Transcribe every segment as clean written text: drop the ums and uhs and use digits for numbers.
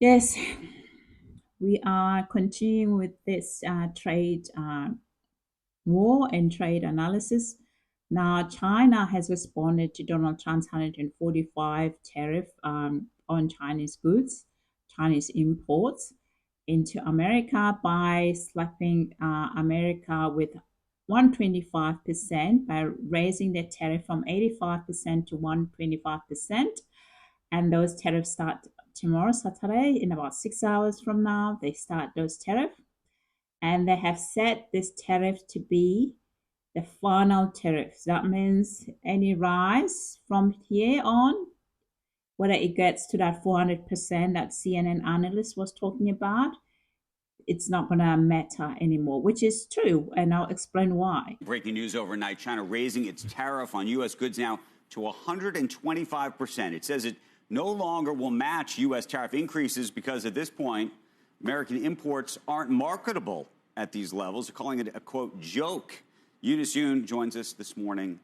Yes, we are continuing with this trade war and trade analysis. Now, China has responded to Donald Trump's 145 tariff on Chinese goods, Chinese imports into America by slapping America with 125% by raising the tariff from 85% to 125%. And those tariffs start tomorrow, Saturday, in about 6 hours from now. They start those tariffs, and they have set this tariff to be the final tariff. That means any rise from here on, whether it gets to that 400% that CNN analyst was talking about, it's not going to matter anymore, which is true. And I'll explain why. Breaking news overnight, China raising its tariff on U.S. goods now to 125%. It says it no longer will match U.S. tariff increases because at this point, American imports aren't marketable at these levels. They're calling it a, quote, joke. Eunice Yoon joins us this morning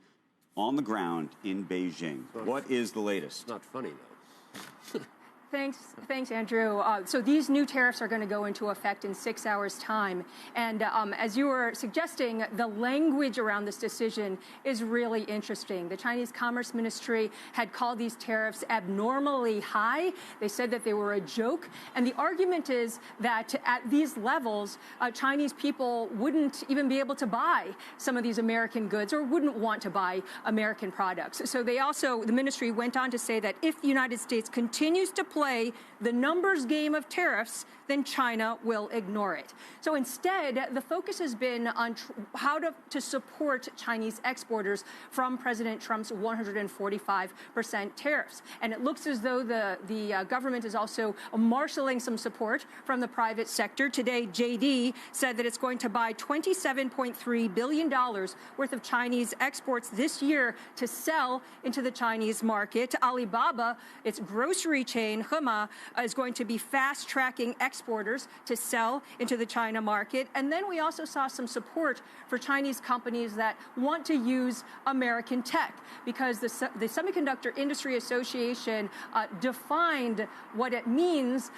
on the ground in Beijing. What is the latest? It's not funny, though. Thanks, Andrew. So these new tariffs are going to go into effect in 6 hours' time. And as you were suggesting, the language around this decision is really interesting. The Chinese Commerce Ministry had called these tariffs abnormally high. They said that they were a joke. And the argument is that at these levels, Chinese people wouldn't even be able to buy some of these American goods or wouldn't want to buy American products. So the ministry went on to say that if the United States continues to play the numbers game of tariffs, then China will ignore it. So instead, the focus has been on how to support Chinese exporters from President Trump's 145% tariffs. And it looks as though the government is also marshaling some support from the private sector. Today, JD said that it's going to buy $27.3 billion worth of Chinese exports this year to sell into the Chinese market. Alibaba, its grocery chain, Hema, is going to be fast-tracking exporters to sell into the China market. And then we also saw some support for Chinese companies that want to use American tech, because the Semiconductor Industry Association defined what it means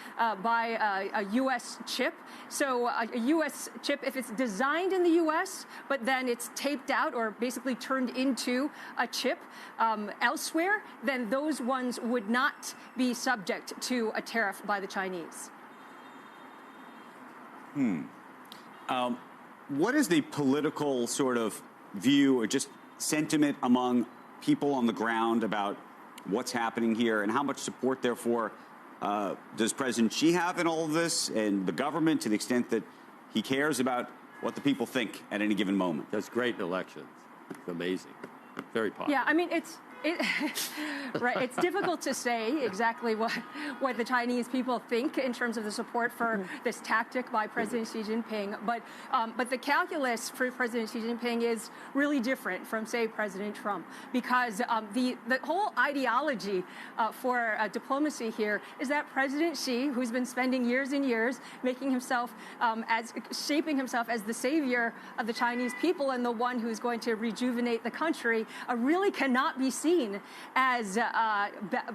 by a U.S. chip. So a U.S. chip, if it's designed in the U.S., but then it's taped out or basically turned into a chip elsewhere, then those ones would not be subject to a tariff by the Chinese. What is the political sort of view or just sentiment among people on the ground about what's happening here, and how much support, therefore, does President Xi have in all of this, and the government, to the extent that he cares about what the people think at any given moment? That's great in elections. It's amazing. Very popular. Yeah, I mean, right. It's difficult to say exactly what the Chinese people think in terms of the support for this tactic by President Xi Jinping. But the calculus for President Xi Jinping is really different from, say, President Trump, because the whole ideology for diplomacy here is that President Xi, who's been spending years and years making himself shaping himself as the savior of the Chinese people and the one who's going to rejuvenate the country, really cannot be seen as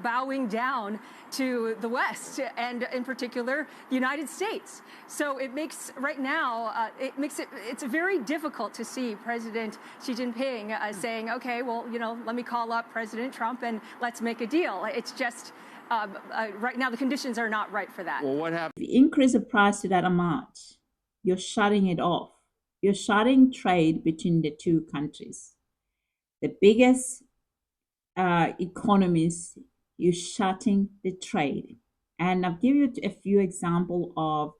bowing down to the West, and in particular, the United States. So it makes, right now, it's very difficult to see President Xi Jinping saying, okay, well, let me call up President Trump and let's make a deal. It's just, right now, the conditions are not right for that. Well, what happened? If you increase the price to that amount, you're shutting it off. You're shutting trade between the two countries. The biggest economies, you're shutting the trade. And I'll give you a few examples of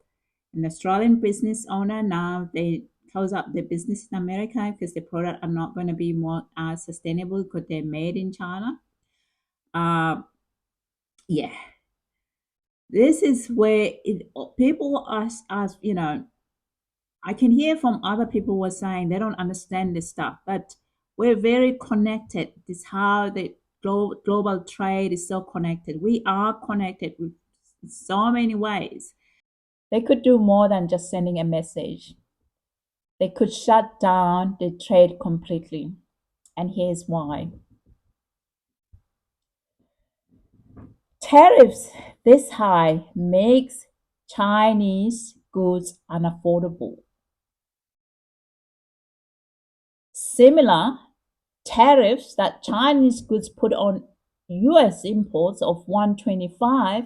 an Australian business owner. Now they close up their business in America because the product are not going to be more sustainable because they're made in China. Yeah, this is where people ask, I can hear from other people who are saying they don't understand this stuff, but we're very connected. This is how the global trade is so connected. We are connected with so many ways. They could do more than just sending a message. They could shut down the trade completely. And here's why. Tariffs this high makes Chinese goods unaffordable. Similar tariffs that Chinese goods put on US imports of 125,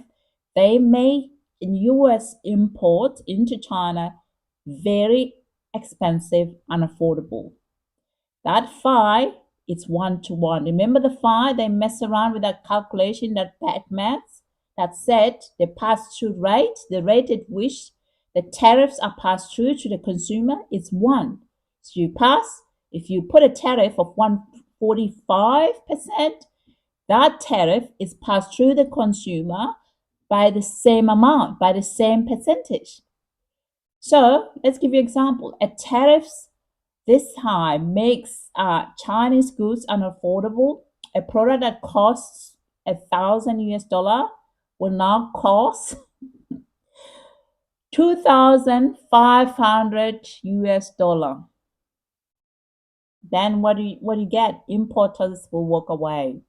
they make US imports into China very expensive, unaffordable. That phi is 1 to 1. Remember the phi? They mess around with that calculation, that bad maths that said the pass-through rate, the rate at which the tariffs are passed through to the consumer is 1. So if you put a tariff of 145%, that tariff is passed through the consumer by the same amount, by the same percentage. So let's give you an example. A tariffs this high makes Chinese goods unaffordable. A product that costs 1,000 US dollar will now cost 2,500 US dollar. Then what do you get? Importers will walk away.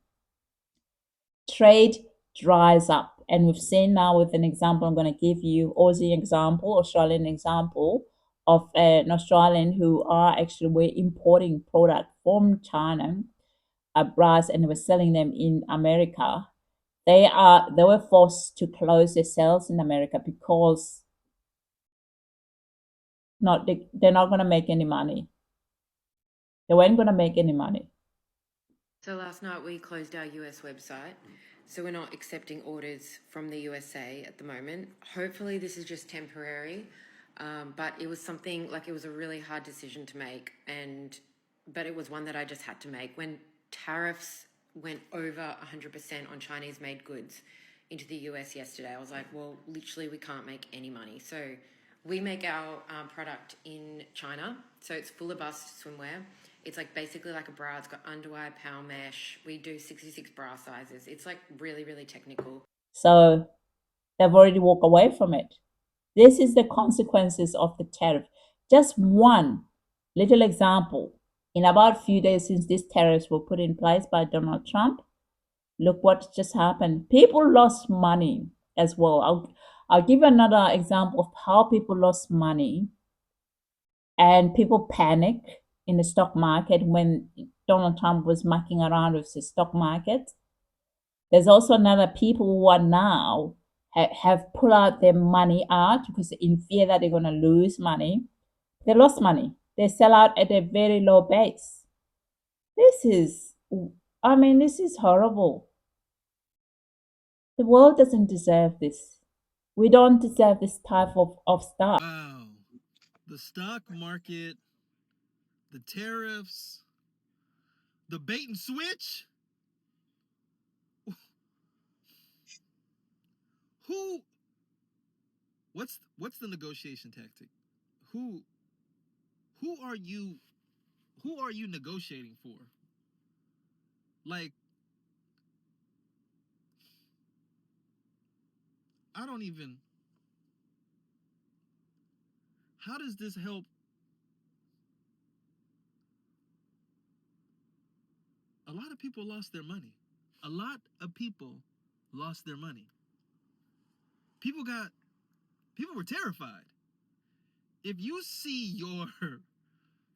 Trade dries up, and we've seen now with an example. I'm going to give you Aussie example, Australian example of an Australian who are actually were importing product from China, brass, and they were selling them in America. They were forced to close their sales in America because they're not going to make any money. They weren't going to make any money. So last night we closed our US website, so we're not accepting orders from the USA at the moment. Hopefully this is just temporary, but it was something like it was a really hard decision to make, but it was one that I just had to make. When tariffs went over 100% on Chinese-made goods into the US yesterday, I was like, well, literally we can't make any money. So we make our product in China, so it's full of bust swimwear. It's like basically like a bra. It's got underwire, power mesh. We do 66 bra sizes. It's like really, really technical. So they've already walked away from it. This is the consequences of the tariff. Just one little example. In about a few days since these tariffs were put in place by Donald Trump, look what just happened. People lost money as well. I'll give another example of how people lost money and people panic in the stock market when Donald Trump was mucking around with the stock market. There's also another people who are now have pulled out their money out because in fear that they're going to lose money. They lost money. They sell out at a very low base. This is horrible. The world doesn't deserve this. We don't deserve this type of stuff. Wow. The stock market, the tariffs, the bait and switch. Who? What's the negotiation tactic? Who are you? Who are you negotiating for? Like, I don't even. How does this help? A lot of people lost their money. A lot of people lost their money. People were terrified. If you see your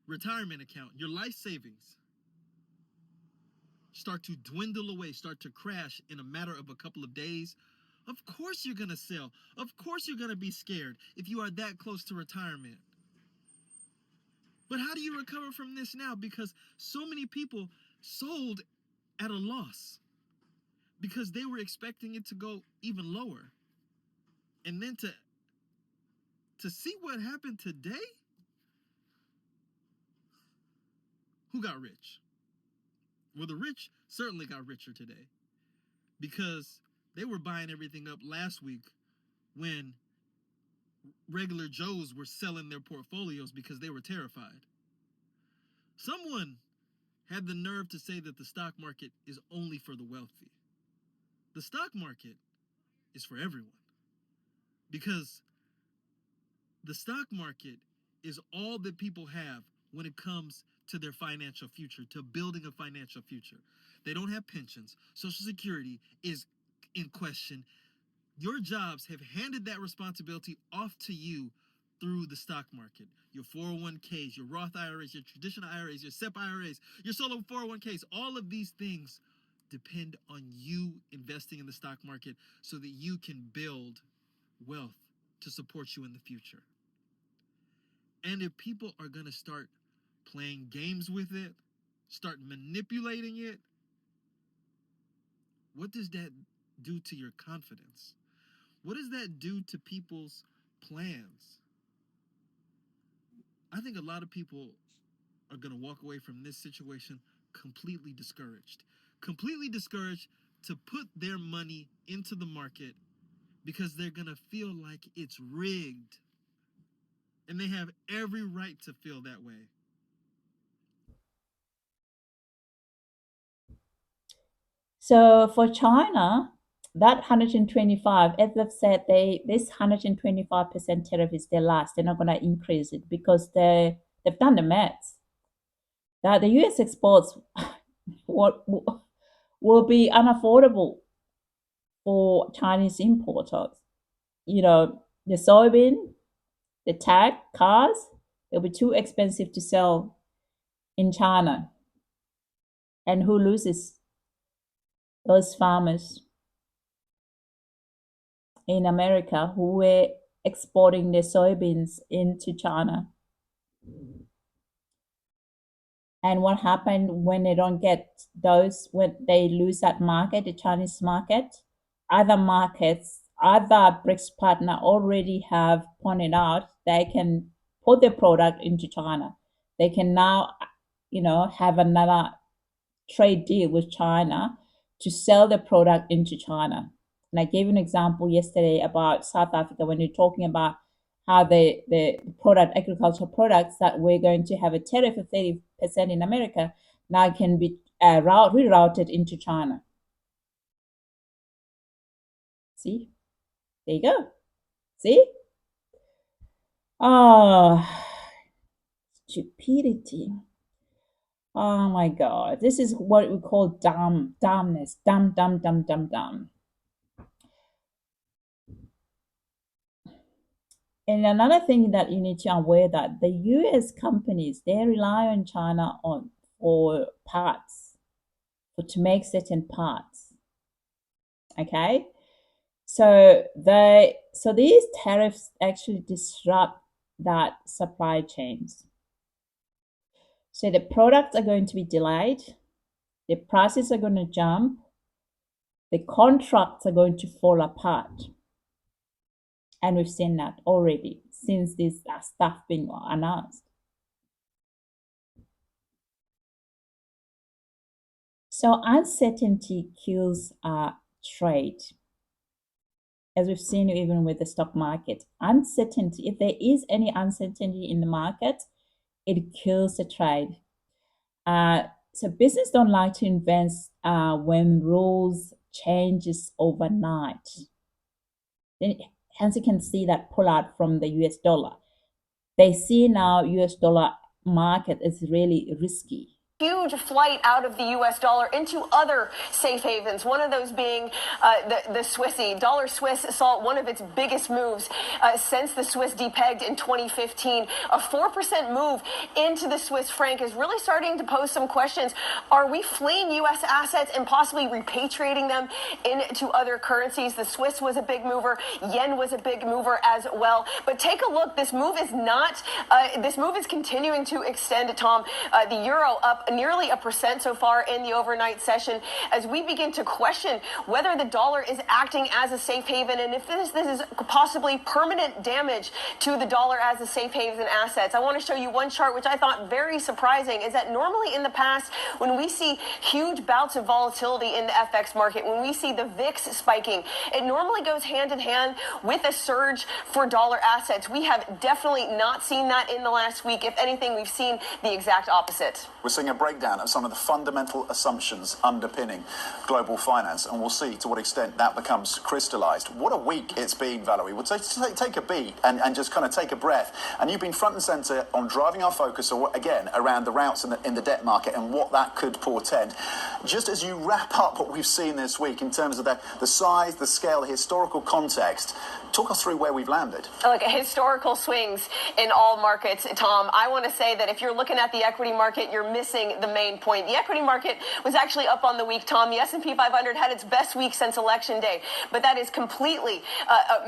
retirement account, your life savings start to dwindle away, start to crash in a matter of a couple of days, of course you're going to sell. Of course you're going to be scared if you are that close to retirement. But how do you recover from this now? Because so many people sold at a loss because they were expecting it to go even lower. And then to see what happened today, who got rich? Well, the rich certainly got richer today because they were buying everything up last week when regular Joes were selling their portfolios because they were terrified. Someone had the nerve to say that the stock market is only for the wealthy. The stock market is for everyone because the stock market is all that people have when it comes to their financial future, to building a financial future. They don't have pensions. Social Security is in question. Your jobs have handed that responsibility off to you through the stock market. Your 401ks, your Roth IRAs, your traditional IRAs, your SEP IRAs, your solo 401ks, all of these things depend on you investing in the stock market so that you can build wealth to support you in the future. And if people are going to start playing games with it, start manipulating it, what does that do to your confidence? What does that do to people's plans? I think a lot of people are going to walk away from this situation completely discouraged to put their money into the market because they're going to feel like it's rigged. And they have every right to feel that way. So for China, that 125, as they've said, this 125% tariff is their last. They're not going to increase it because they've done the maths. That the U.S. exports will be unaffordable for Chinese importers. You know, the soybean, the tag, cars, it'll be too expensive to sell in China. And who loses? Those farmers in America who were exporting their soybeans into China. And what happened when they don't get those, when they lose that market, the Chinese market? Other markets, other BRICS partner already have pointed out they can put their product into China. They can now, have another trade deal with China to sell the product into China. And I gave an example yesterday about South Africa when you're talking about how the agricultural products that we're going to have a tariff of 30% in America now can be rerouted into China. See? There you go. See? Oh, stupidity. Oh my God. This is what we call dumbness. Dumb. And another thing that you need to be aware that the US companies, they rely on China for parts, to make certain parts. Okay? So these tariffs actually disrupt that supply chains. So the products are going to be delayed, the prices are going to jump, the contracts are going to fall apart. And we've seen that already since this stuff being announced. So uncertainty kills trade. As we've seen even with the stock market. Uncertainty, if there is any uncertainty in the market, it kills the trade. So business don't like to invest when rules changes overnight. Then hence you can see that pull out from the US dollar. They see now US dollar market is really risky. Huge flight out of the U.S. dollar into other safe havens, one of those being the Swissy. Dollar Swiss saw one of its biggest moves since the Swiss depegged in 2015. A 4% move into the Swiss franc is really starting to pose some questions. Are we fleeing U.S. assets and possibly repatriating them into other currencies? The Swiss was a big mover. Yen was a big mover as well. But take a look. This move is not, this move is continuing to extend, Tom. The euro up nearly 1% so far in the overnight session as we begin to question whether the dollar is acting as a safe haven and if this is possibly permanent damage to the dollar as a safe haven assets. I want to show you one chart which I thought very surprising is that normally in the past when we see huge bouts of volatility in the FX market, when we see the VIX spiking, it normally goes hand in hand with a surge for dollar assets. We have definitely not seen that in the last week. If anything, we've seen the exact opposite. We're seeing a breakdown of some of the fundamental assumptions underpinning global finance, and we'll see to what extent that becomes crystallized. What a week it's been, Valerie. We'll take a beat and just kind of take a breath. And you've been front and center on driving our focus again around the routes in the debt market and what that could portend. Just as you wrap up what we've seen this week in terms of the size, the scale, the historical context, talk us through where we've landed. Like historical swings in all markets, Tom. I want to say that if you're looking at the equity market, you're missing the main point. The equity market was actually up on the week, Tom. The S&P 500 had its best week since Election Day, but that is completely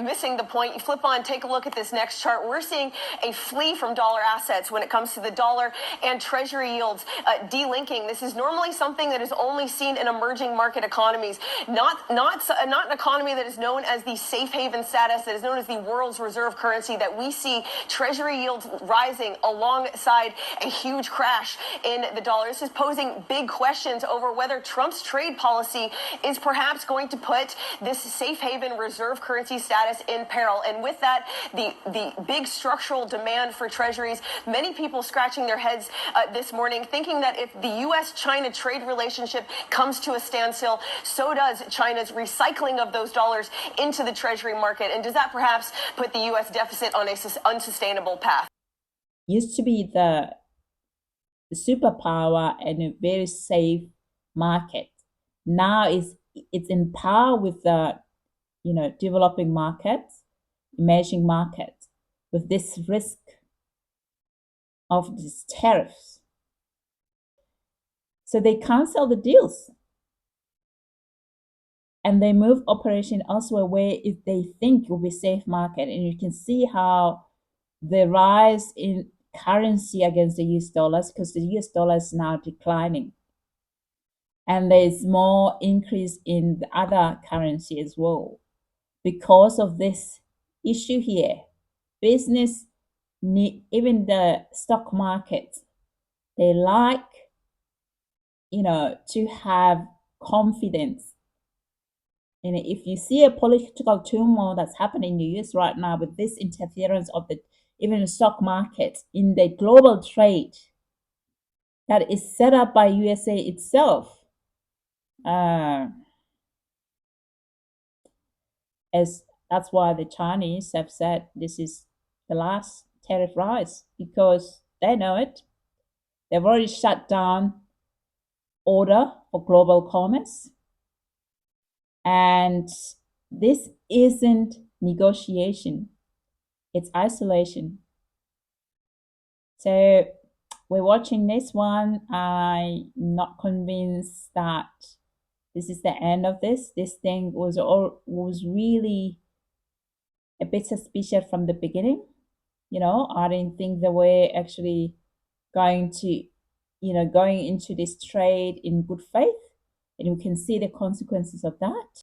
missing the point. You flip on, take a look at this next chart. We're seeing a flee from dollar assets when it comes to the dollar and treasury yields delinking. This is normally something that is only seen in emerging market economies, not an economy that is known as the safe haven status, that is known as the world's reserve currency, that we see treasury yields rising alongside a huge crash in the dollar. This is posing big questions over whether Trump's trade policy is perhaps going to put this safe haven reserve currency status in peril. And with that, the big structural demand for treasuries, many people scratching their heads this morning, thinking that if the U.S.-China trade relationship comes to a standstill, so does China's recycling of those dollars into the treasury market. And does that perhaps put the U.S. deficit on a unsustainable path? Used to be the superpower and a very safe market. Now it's in par with the developing markets, emerging markets, with this risk of these tariffs. So they cancel the deals and they move operation elsewhere where they think will be safe market. And you can see how the rise in currency against the US dollars, because the US dollar is now declining. And there's more increase in the other currency as well. Because of this issue here, business, even the stock market, they like, to have confidence. And if you see a political turmoil that's happening in the US right now with this interference of even the stock market in the global trade that is set up by USA itself, as that's why the Chinese have said this is the last tariff rise, because they know it. They've already shut down order for global commerce. And this isn't negotiation, it's isolation. So we're watching this one. I'm not convinced that this is the end of this. This thing was really a bit suspicious from the beginning. I didn't think they were actually going into this trade in good faith. And you can see the consequences of that.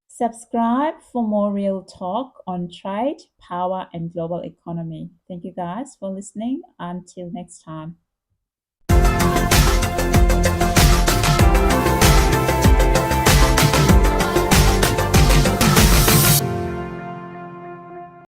Subscribe for more real talk on trade, power, and global economy. Thank you guys for listening. Until next time.